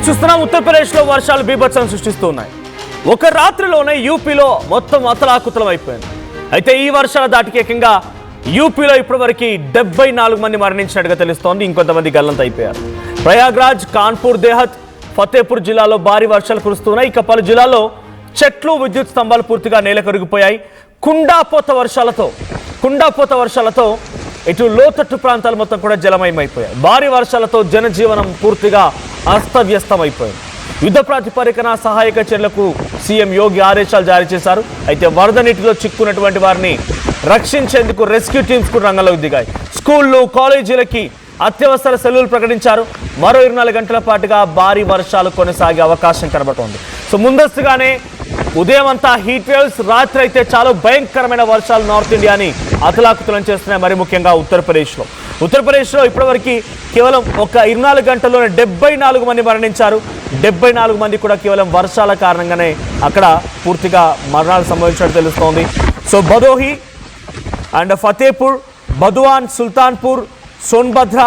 చూస్తున్నాం ఉత్తరప్రదేశ్ లో వర్షాలు బీభత్సం సృష్టిస్తున్నాయి. ఒక రాత్రిలోనే యూపీలో మొత్తం అతలాకుతలం అయిపోయింది. అయితే ఈ వర్షాల దాటికి ఏకంగా యూపీలో ఇప్పటివరకు 74 మంది మరణించినట్టుగా తెలుస్తోంది. ఇంకొంతమంది గల్లంత అయిపోయారు. ప్రయాగ్రాజ్, కాన్పూర్, దేహత్, ఫతేపూర్ జిల్లాలో భారీ వర్షాలు కురుస్తున్నాయి. ఇక పలు జిల్లాల్లో చెట్లు, విద్యుత్ స్తంభాలు పూర్తిగా నేలకొరిగిపోయాయి. కుండాపోత వర్షాలతో ఇటు లోతట్టు ప్రాంతాలు మొత్తం కూడా జలమయమైపోయాయి. భారీ వర్షాలతో జనజీవనం పూర్తిగా అస్తవ్యస్తమైపోయింది. యుద్ధ ప్రాతిపదికన సహాయక చర్యలకు సీఎం యోగి ఆదేశాలు జారీ చేశారు. అయితే వరద నీటిలో చిక్కున్నటువంటి వారిని రక్షించేందుకు రెస్క్యూ టీమ్స్ కూడా రంగంలోకి దిగాయి. స్కూళ్లు, కాలేజీలకి అత్యవసర సెలవులు ప్రకటించారు. మరో 24 గంటల పాటుగా భారీ వర్షాలు కొనసాగే అవకాశం కనబడుతోంది. సో ముందస్తుగానే ఉదయం అంతా హీట్ వేవ్స్, రాత్రి అయితే చాలా భయంకరమైన వర్షాలు నార్త్ ఇండియాని అతలాకుతలం చేస్తున్నాయి. మరి ముఖ్యంగా ఉత్తరప్రదేశ్లో ఇప్పటివరకు కేవలం ఒక 24 గంటల్లోనే 74 మంది మరణించారు. 74 మంది కూడా కేవలం వర్షాల కారణంగానే అక్కడ పూర్తిగా మరణాలు సంభవించినట్టు తెలుస్తోంది. So Bhadohi and Fatehpur, Badaun, Sultanpur, Sonbhadra,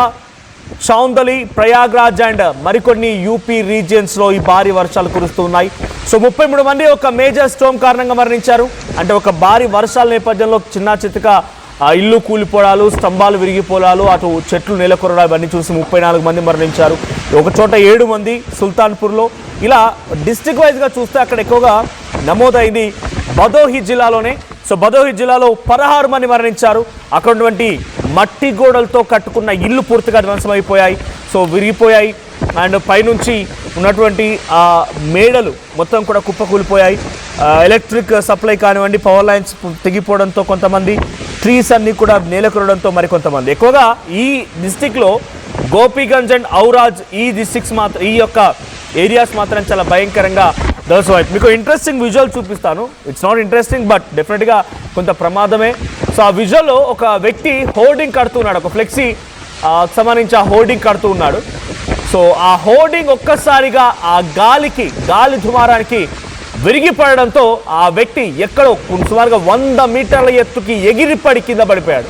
Chandauli, Prayagraj and మరికొన్ని యూపీ రీజియన్స్లో ఈ భారీ వర్షాలు కురుస్తున్నాయి. సో 33 మంది ఒక మేజర్ స్టోమ్ కారణంగా మరణించారు. అంటే ఒక భారీ వర్షాల నేపథ్యంలో చిన్న చితక ఇల్లు కూలిపోవడాలు, స్తంభాలు విరిగిపోవడాలు, అటు చెట్లు నేలకొరడాలు ఇవన్నీ చూసి 34 మంది మరణించారు. ఒక చోట 7 మంది సుల్తాన్పూర్లో. ఇలా డిస్ట్రిక్ట్ వైజ్గా చూస్తే అక్కడ ఎక్కువగా నమోదైంది భదోహి జిల్లాలోనే. సో భదోహి జిల్లాలో 16 మంది మరణించారు. అక్కడ ఉన్నటువంటి మట్టి గోడలతో కట్టుకున్న ఇల్లు పూర్తిగా ధ్వంసమైపోయాయి. సో విరిగిపోయాయి. అండ్ పైనుంచి ఉన్నటువంటి మేడలు మొత్తం కూడా కుప్పకూలిపోయాయి. ఎలక్ట్రిక్ సప్లై కానివ్వండి, పవర్ లైన్స్ తెగిపోవడంతో కొంతమంది, ట్రీస్ అన్నీ కూడా నేలకొరడంతో మరికొంతమంది. ఎక్కువగా ఈ డిస్టిక్లో గోపీగంజ్ అండ్ ఔరాజ్ ఈ డిస్టిక్స్ మాత్రం, ఈ యొక్క ఏరియాస్ మాత్రం చాలా భయంకరంగా దర్శనం. మీకు ఇంట్రెస్టింగ్ విజువల్ చూపిస్తాను. ఇట్స్ నాట్ ఇంట్రెస్టింగ్ బట్ డెఫినెట్గా కొంత ప్రమాదమే. సో ఆ విజువల్లో ఒక వ్యక్తి హోర్డింగ్ కడుతూ ఉన్నాడు. ఒక ఫ్లెక్సీ సంబంధించి ఆ హోర్డింగ్ కడుతూ ఉన్నాడు. సో ఆ హోర్డింగ్ ఒక్కసారిగా ఆ గాలి దుమారానికి విరిగిపడడంతో ఆ వ్యక్తి ఎక్కడో సుమారుగా 100 మీటర్ల ఎత్తుకి ఎగిరిపడి కింద పడిపోయాడు.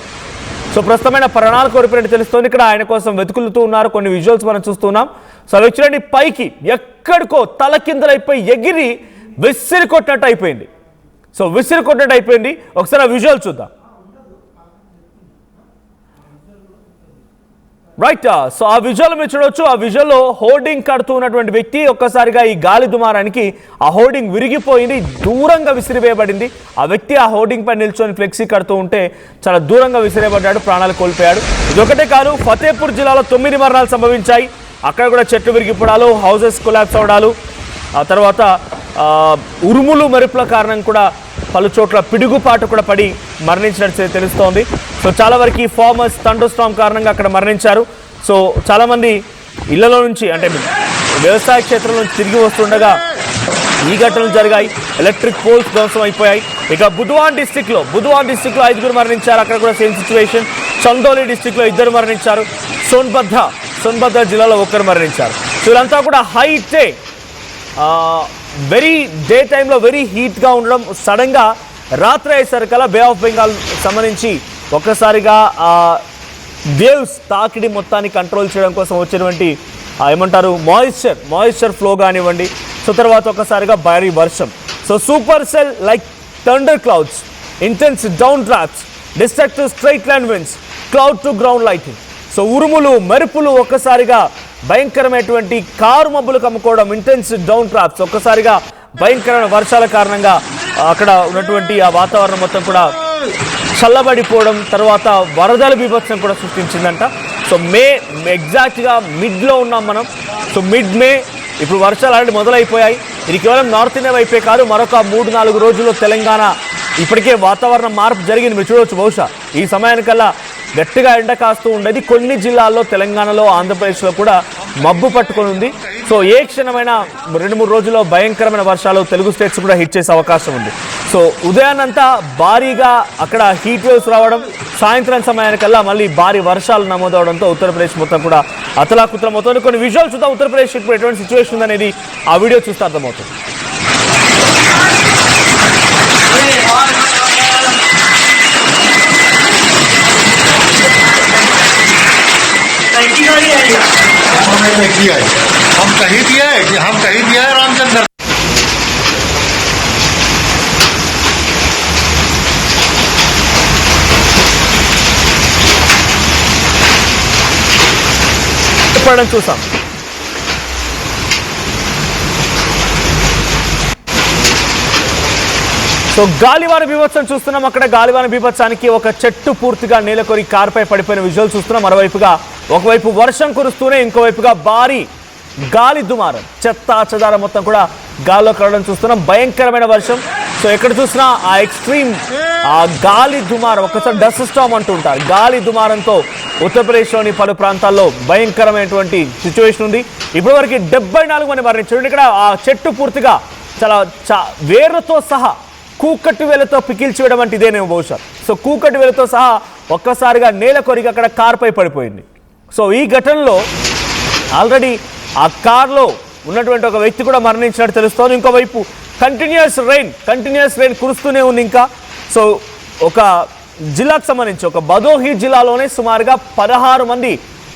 సో ప్రస్తుతమైన ప్రాణాలు కోల్పోయినట్టు తెలుస్తోంది. ఇక్కడ ఆయన కోసం వెతుకులుతూ ఉన్నారు. కొన్ని విజువల్స్ మనం చూస్తున్నాం. సో వచ్చి పైకి ఎక్కడికో తల కిందలైపోయి ఎగిరి విసిరి కొట్టినట్టు అయిపోయింది. ఒకసారి ఆ విజువల్ చూద్దాం. రైట్. సో ఆ విజువల్ మీరు చూడవచ్చు. ఆ విజువల్లో హోర్డింగ్ కడుతూ ఉన్నటువంటి వ్యక్తి ఒక్కసారిగా ఈ గాలి దుమారానికి ఆ హోర్డింగ్ విరిగిపోయింది, దూరంగా విసిరివేయబడింది. ఆ వ్యక్తి ఆ హోర్డింగ్ పై నిల్చొని ఫ్లెక్సీ కడుతూ ఉంటే చాలా దూరంగా విసిరేయబడ్డాడు, ప్రాణాలు కోల్పోయాడు. ఇదొకటే కాదు, ఫతేపూర్ జిల్లాలో 9 మరణాలు సంభవించాయి. అక్కడ కూడా చెట్లు విరిగిపోవడాలు, హౌసెస్ కొలాప్స్ అవడాలు, ఆ తర్వాత ఉరుములు మెరుపుల కారణం కూడా పలు చోట్ల పిడుగుపాటు కూడా పడి మరణించినట్టు తెలుస్తోంది. సో చాలా వరకు ఫార్మర్స్ థండర్ స్టార్మ్ కారణంగా అక్కడ మరణించారు. సో చాలామంది ఇళ్లలో నుంచి, అంటే వ్యవసాయ క్షేత్రం నుంచి తిరిగి వస్తుండగా ఈ ఘటనలు జరిగాయి. ఎలక్ట్రిక్ పోల్స్ ధ్వంసం అయిపోయాయి. ఇక బుధవాన్ డిస్టిక్లో 5 మరణించారు. అక్కడ కూడా సేమ్ సిచ్యువేషన్. చందోలి డిస్టిక్లో 2 మరణించారు. సోన్భద్ర జిల్లాలో 1 మరణించారు. సో వీళ్ళంతా కూడా హైటే వెరీ డే టైంలో వెరీ హీట్గా ఉండడం, సడన్గా రాత్రి అయ్యేసరికల్లా బే ఆఫ్ బెంగాల్ సంబంధించి ఒక్కసారిగా వేవ్స్ తాకిడి మొత్తాన్ని కంట్రోల్ చేయడం కోసం వచ్చినటువంటి ఏమంటారు మాయిశ్చర్ ఫ్లో కానివ్వండి. సో తర్వాత ఒక్కసారిగా భారీ వర్షం. So super cell like thunder clouds, intense down drafts, destructive straight line winds, cloud to ground lighting. So ఉరుములు, మెరుపులు, ఒక్కసారిగా భయంకరమైనటువంటి కారు మబ్బులు కమ్ముకోవడం, ఇంటెన్స్ డౌన్ డ్రాఫ్ట్స్, ఒక్కసారిగా భయంకరమైన వర్షాల కారణంగా అక్కడ ఉన్నటువంటి ఆ వాతావరణం మొత్తం కూడా చల్లబడిపోవడం, తర్వాత వరదల బీభత్సం కూడా సృష్టించిందంట. సో ఎగ్జాక్ట్గా మిడ్లో ఉన్నాం మనం. సో మిడ్ మే ఇప్పుడు వర్షాలు ఆల్రెడీ మొదలైపోయాయి. ఇది కేవలం నార్త్ ఇండియా వైపే కాదు, మరొక 3-4 రోజుల్లో తెలంగాణ ఇప్పటికే వాతావరణ మార్పు జరిగింది. మీరు చూడవచ్చు, బహుశా ఈ సమయానికల్లా గట్టిగా ఎండ కాస్తూ ఉండేది. కొన్ని జిల్లాల్లో తెలంగాణలో, ఆంధ్రప్రదేశ్లో కూడా మబ్బు పట్టుకొని ఉంది. సో ఏ క్షణమైన 2-3 రోజుల్లో భయంకరమైన వర్షాలు తెలుగు స్టేట్స్ కూడా హిట్ చేసే అవకాశం ఉంది. సో ఉదయాన్నంతా భారీగా అక్కడ హీట్ వేవ్స్ రావడం, సాయంత్రం సమయానికల్లా మళ్ళీ భారీ వర్షాలు నమోదవడంతో ఉత్తరప్రదేశ్ మొత్తం కూడా అతలాకుతలం అవుతుంది. కొన్ని విజువల్స్ చూద్దాం. ఉత్తరప్రదేశ్ ఇప్పుడు ఎటువంటి సిచ్యువేషన్ ఉంది అనేది ఆ వీడియో చూస్తే అర్థమవుతుంది. टैंकी गाड़ी आई है। हम कही दिया है कि हम कही दिया है रामचंद्र చెప్పడం చూసాం. సో గాలివాన బీభత్సం చూస్తున్నాం. అక్కడ గాలివాన బీభత్సానికి ఒక చెట్టు పూర్తిగా నేలకొరి కారుపై పడిపోయిన విజువల్ చూస్తున్నాం. మరోవైపుగా ఒకవైపు వర్షం కురుస్తూనే ఇంకోవైపుగా భారీ గాలి దుమారం, చెత్త చెదారం మొత్తం కూడా గాల్లో కలవడం చూస్తున్నాం. భయంకరమైన వర్షం. సో ఎక్కడ చూసినా ఆ ఎక్స్ట్రీమ్ ఆ గాలి దుమారం, ఒకసారి డస్ట్ స్టామ్ అంటూ ఉంటారు. గాలి దుమారంతో ఉత్తరప్రదేశ్లోని పలు ప్రాంతాల్లో భయంకరమైనటువంటి సిచ్యువేషన్ ఉంది. ఇప్పటివరకు 74 మంది మరణించారు. ఇక్కడ ఆ చెట్టు పూర్తిగా చాలా వేర్లతో సహా కూకట్టు వేలతో పికిల్చి వేయడం అంటే ఇదేనేమో బహుశా. సో కూకట్టు వేలతో సహా ఒక్కసారిగా నేల కొరికి అక్కడ కారుపై పడిపోయింది. సో ఈ ఘటనలో ఆల్రెడీ ఆ కార్లో ఉన్నటువంటి ఒక వ్యక్తి కూడా మరణించినట్టు తెలుస్తోంది. ఇంకోవైపు కంటిన్యూస్ రెయిన్ కురుస్తూనే ఉంది ఇంకా. సో ఒక జిల్లాకు సంబంధించి ఒక భదోహి జిల్లాలోనే సుమారుగా 16 మంది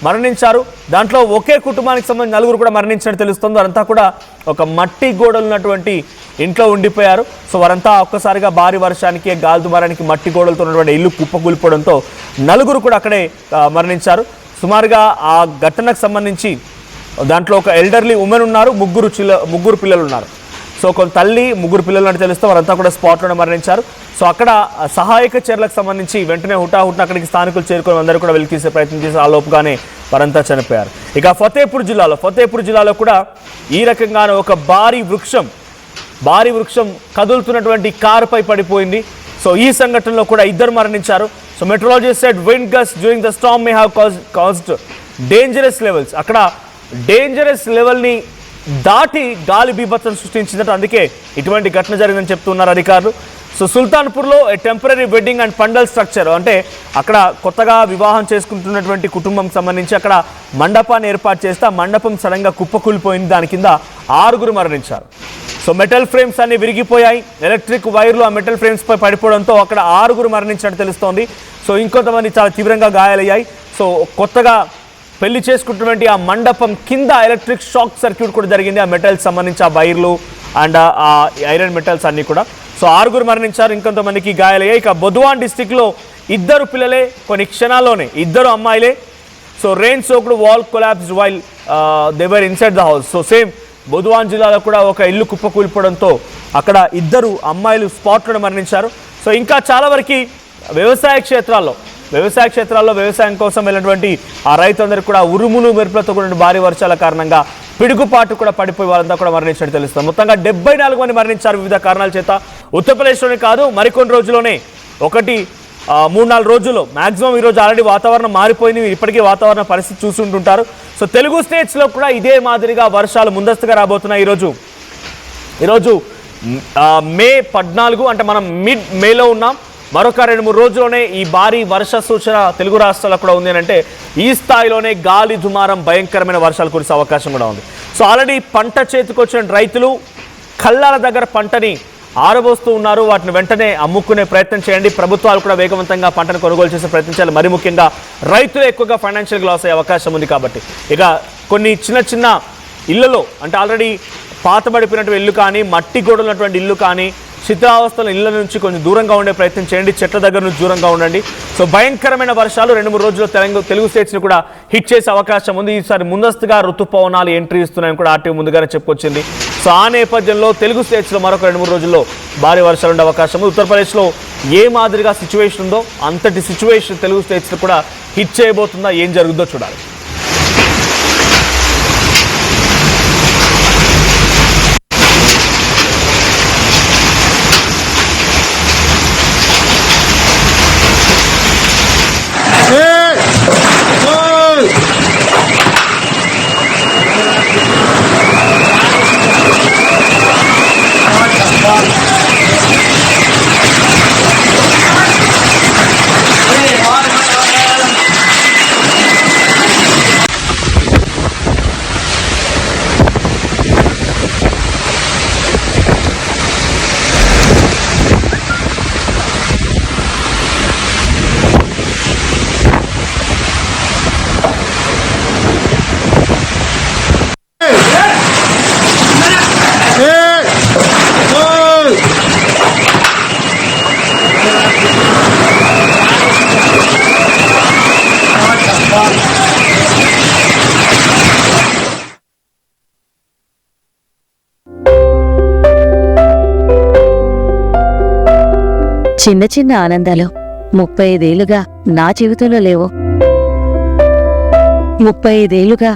మరణించారు. దాంట్లో ఒకే కుటుంబానికి సంబంధించి 4 కూడా మరణించినట్టు తెలుస్తుంది. వారంతా కూడా ఒక మట్టి గోడలు ఉన్నటువంటి ఇంట్లో ఉండిపోయారు. సో వారంతా ఒక్కసారిగా భారీ వర్షానికి గాలి దుమారానికి మట్టి గోడలతో ఉన్నటువంటి ఇల్లు కుప్పకూలిపోవడంతో 4 కూడా అక్కడే మరణించారు. సుమారుగా ఆ ఘటనకు సంబంధించి దాంట్లో ఒక ఎల్డర్లీ ఉమెన్ ఉన్నారు, ముగ్గురు పిల్లలు ఉన్నారు. సో కొంత తల్లి, 3 పిల్లలు అని తెలుస్తే వారంతా కూడా స్పాట్లోనే మరణించారు. సో అక్కడ సహాయక చర్యలకు సంబంధించి వెంటనే హుటాహుటిన అక్కడికి స్థానికులు చేరుకొని అందరూ కూడా వెలికిసే ప్రయత్నం చేసి ఆ లోపుగానే వారంతా చనిపోయారు. ఇక ఫతేపూర్ జిల్లాలో కూడా ఈ రకంగానే ఒక భారీ వృక్షం కదులుతున్నటువంటి కారుపై పడిపోయింది. సో ఈ సంఘటనలో కూడా 2 మరణించారు. So meteorologist said wind gust during the storm may have caused dangerous levels. అక్కడ డేంజరస్ లెవెల్ని దాటి గాలి బీభత్సం సృష్టించిందట. అందుకే ఇటువంటి ఘటన జరిగిందని చెప్తున్నారు అధికారులు. సో సుల్తాన్పూర్లో temporary wedding and pandal structure, అంటే అక్కడ కొత్తగా వివాహం చేసుకుంటున్నటువంటి కుటుంబం సంబంధించి అక్కడ మండపాన్ని ఏర్పాటు చేస్తే ఆ మండపం సడన్గా కుప్పకూలిపోయింది. దాని కింద 6 మరణించారు. సో మెటల్ ఫ్రేమ్స్ అన్ని విరిగిపోయాయి. ఎలక్ట్రిక్ వైర్లు ఆ మెటల్ ఫ్రేమ్స్పై పడిపోవడంతో అక్కడ 6 మరణించినట్టు తెలుస్తోంది. సో ఇంకొంతమంది చాలా తీవ్రంగా గాయాలయ్యాయి. సో కొత్తగా పెళ్లి చేసుకుంటున్నటువంటి ఆ మండపం కింద ఎలక్ట్రిక్ షాక్ సర్క్యూట్ కూడా జరిగింది. ఆ మెటల్స్ సంబంధించి ఆ వైర్లు అండ్ ఆ ఐరన్ మెటల్స్ అన్నీ కూడా. సో 6 మరణించారు, ఇంకొంతమందికి గాయాలయ్యాయి. ఇక బుద్వాన్ డిస్టిక్లో 2 పిల్లలే, కొన్ని క్షణాల్లోనే 2 అమ్మాయిలే. So rain soaked wall collapsed while they were inside the house. So same Budaun జిల్లాలో కూడా ఒక ఇల్లు కుప్పకూలిపోవడంతో అక్కడ 2 అమ్మాయిలు స్పాట్లోనే మరణించారు. సో ఇంకా చాలా వరకు వ్యవసాయ క్షేత్రాల్లో వ్యవసాయం కోసం వెళ్ళినటువంటి ఆ రైతులందరికీ కూడా ఉరుములు మెరుపులతో కూడిన భారీ వర్షాల కారణంగా పిడుగుపాటు కూడా పడిపోయి వాళ్ళంతా కూడా మరణించినట్టు తెలుస్తుంది. మొత్తంగా 74 మంది మరణించారు వివిధ కారణాల చేత. ఉత్తరప్రదేశ్లోనే కాదు, మరికొన్ని రోజుల్లోనే 3-4 రోజుల్లో మ్యాక్సిమం ఈరోజు ఆల్రెడీ వాతావరణం మారిపోయింది. ఇప్పటికీ వాతావరణ పరిస్థితి చూస్తుంటుంటారు. సో తెలుగు స్టేట్స్లో కూడా ఇదే మాదిరిగా వర్షాలు ముందస్తుగా రాబోతున్నాయి. ఈరోజు మే 14, అంటే మనం మిడ్ మేలో ఉన్నాం. మరొక 2-3 రోజుల్లోనే ఈ భారీ వర్ష సూచన తెలుగు రాష్ట్రాలకు కూడా ఉంది. అంటే ఈ స్థాయిలోనే గాలి దుమారం భయంకరమైన వర్షాలు కురిసే అవకాశం కూడా ఉంది. సో ఆల్రెడీ పంట చేతికి వచ్చిన రైతులు కళ్ళాల దగ్గర పంటని ఆరబోస్తూ ఉన్నారు. వాటిని వెంటనే అమ్ముకునే ప్రయత్నం చేయండి. ప్రభుత్వాలు కూడా వేగవంతంగా పంటను కొనుగోలు చేసే ప్రయత్నించాలి. మరి ముఖ్యంగా రైతులు ఎక్కువగా ఫైనాన్షియల్ లాస్ అయ్యే అవకాశం ఉంది కాబట్టి ఇక కొన్ని చిన్న ఇళ్లలో, అంటే ఆల్రెడీ పాతబడిపోయినటువంటి ఇల్లు కానీ, మట్టి గోడలు ఉన్నటువంటి ఇల్లు కానీ, శిథిలావస్థల ఇళ్ల నుంచి కొంచెం దూరంగా ఉండే ప్రయత్నం చేయండి. చెట్ల దగ్గర నుంచి దూరంగా ఉండండి. సో భయంకరమైన వర్షాలు 2-3 రోజుల్లో తెలుగు స్టేట్స్ని కూడా హిట్ చేసే అవకాశం ఉంది. ఈసారి ముందస్తుగా ఋతుపవనాలు ఎంట్రీ ఇస్తున్నాయని కూడా ఆర్టీఓ ముందుగానే చెప్పుకొచ్చింది. సో ఆ నేపథ్యంలో తెలుగు స్టేట్స్లో మరొక 2-3 రోజుల్లో భారీ వర్షాలు ఉండే అవకాశం ఉంది. ఉత్తరప్రదేశ్లో ఏ మాదిరిగా సిచ్యువేషన్ ఉందో అంతటి సిచ్యువేషన్ తెలుగు స్టేట్స్లో కూడా హిట్ చేయబోతుందా, ఏం జరుగుతుందో చూడాలి. చిన్న చిన్న ఆనందాలు 35 ఏళ్లుగా నా జీవితంలో లేవు. 35 ఏళ్లుగా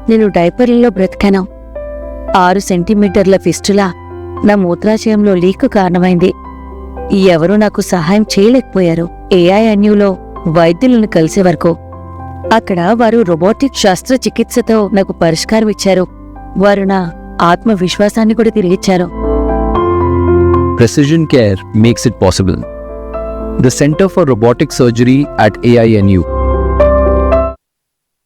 నేను డైపర్లలో బ్రతికాను. 6 సెంటీమీటర్ల ఫిస్టులా నా మూత్రాశయంలో లీకు కారణమైంది. ఎవరూ నాకు సహాయం చేయలేకపోయారు. ఏఐఎన్యూలో వైద్యులను కలిసే వరకు. అక్కడ వారు రోబోటిక్ శస్త్రచికిత్సతో నాకు పరిష్కారం ఇచ్చారు. వారు నా ఆత్మవిశ్వాసాన్ని కూడా తిరిగిచ్చారు. Precision care makes it possible. The Center for Robotic Surgery at AINU